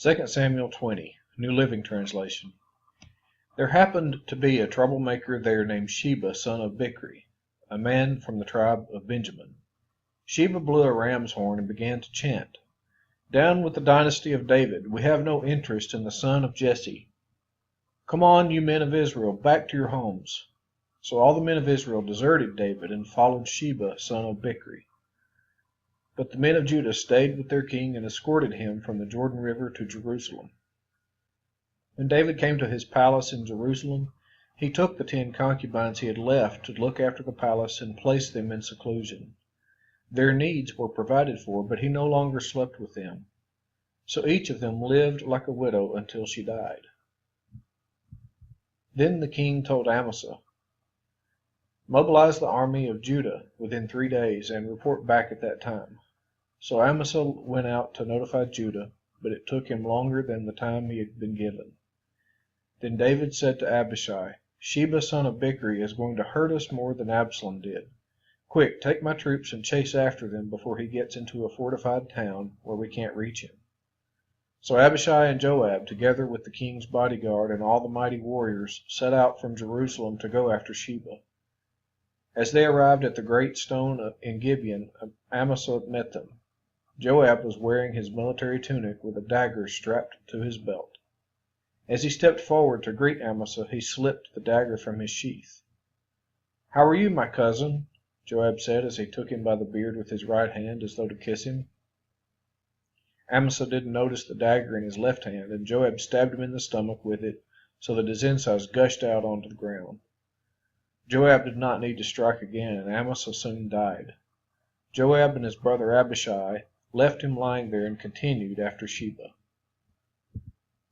2 Samuel 20, New Living Translation. There happened to be a troublemaker there named Sheba, son of Bichri, a man from the tribe of Benjamin. Sheba blew a ram's horn and began to chant, "Down with the dynasty of David! We have no interest in the son of Jesse. Come on, you men of Israel, back to your homes." So all the men of Israel deserted David and followed Sheba, son of Bichri. But the men of Judah stayed with their king and escorted him from the Jordan River to Jerusalem. When David came to his palace in Jerusalem, he took the 10 concubines he had left to look after the palace and placed them in seclusion. Their needs were provided for, but he no longer slept with them. So each of them lived like a widow until she died. Then the king told Amasa, "Mobilize the army of Judah within 3 days and report back at that time." So Amasa went out to notify Judah, but it took him longer than the time he had been given. Then David said to Abishai, "Sheba, son of Bichri, is going to hurt us more than Absalom did. Quick, take my troops and chase after them before he gets into a fortified town where we can't reach him." So Abishai and Joab, together with the king's bodyguard and all the mighty warriors, set out from Jerusalem to go after Sheba. As they arrived at the great stone in Gibeon, Amasa met them. Joab was wearing his military tunic with a dagger strapped to his belt. As he stepped forward to greet Amasa, he slipped the dagger from his sheath. "How are you, my cousin?" Joab said as he took him by the beard with his right hand as though to kiss him. Amasa didn't notice the dagger in his left hand, and Joab stabbed him in the stomach with it so that his insides gushed out onto the ground. Joab did not need to strike again, and Amasa soon died. Joab and his brother Abishai left him lying there and continued after Sheba.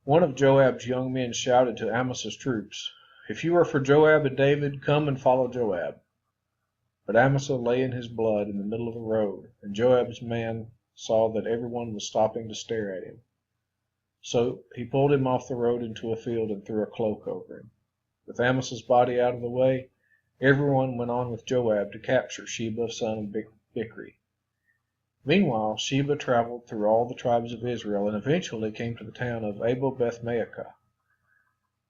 One of Joab's young men shouted to Amasa's troops, "If you are for Joab and David, come and follow Joab." But Amasa lay in his blood in the middle of the road, and Joab's man saw that everyone was stopping to stare at him. So he pulled him off the road into a field and threw a cloak over him. With Amasa's body out of the way, everyone went on with Joab to capture Sheba, son of Bichri. Meanwhile, Sheba traveled through all the tribes of Israel and eventually came to the town of Abel-Beth-Maachah.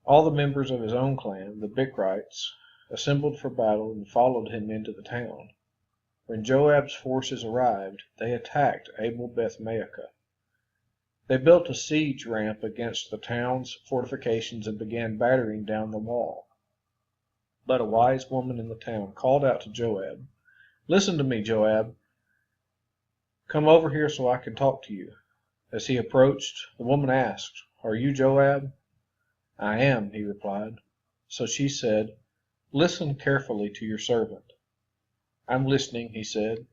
All the members of his own clan, the Bichrites, assembled for battle and followed him into the town. When Joab's forces arrived, they attacked Abel-Beth-Maachah. They built a siege ramp against the town's fortifications and began battering down the wall. But a wise woman in the town called out to Joab, "Listen to me, Joab. Come over here so I can talk to you." As he approached, the woman asked, "Are you Joab?" "I am," he replied. So she said, "Listen carefully to your servant." "I'm listening," he said.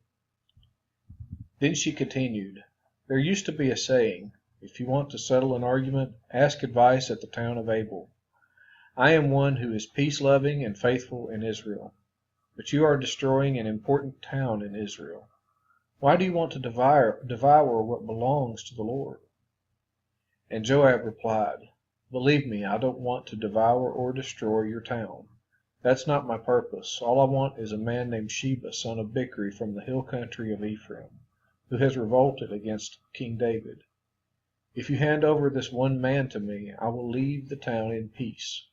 Then she continued, "There used to be a saying, 'If you want to settle an argument, ask advice at the town of Abel.' I am one who is peace-loving and faithful in Israel. But you are destroying an important town in Israel. Why do you want to devour what belongs to the Lord?" And Joab replied, "Believe me, I don't want to devour or destroy your town. That's not my purpose. All I want is a man named Sheba, son of Bichri, from the hill country of Ephraim, who has revolted against King David. If you hand over this one man to me, I will leave the town in peace."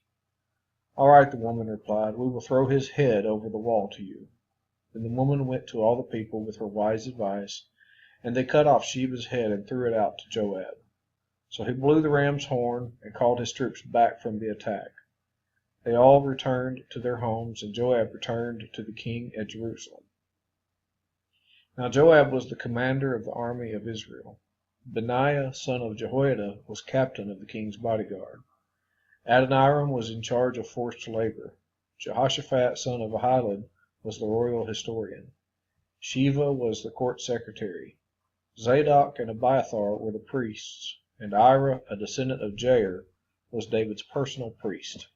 "All right," the woman replied, "we will throw his head over the wall to you." Then the woman went to all the people with her wise advice, and they cut off Sheba's head and threw it out to Joab. So he blew the ram's horn and called his troops back from the attack. They all returned to their homes, and Joab returned to the king at Jerusalem. Now Joab was the commander of the army of Israel. Benaiah, son of Jehoiada, was captain of the king's bodyguard. Adoniram was in charge of forced labor. Jehoshaphat, son of Ahilud, was the royal historian. Sheva was the court secretary. Zadok and Abiathar were the priests, and Ira, a descendant of Jair, was David's personal priest.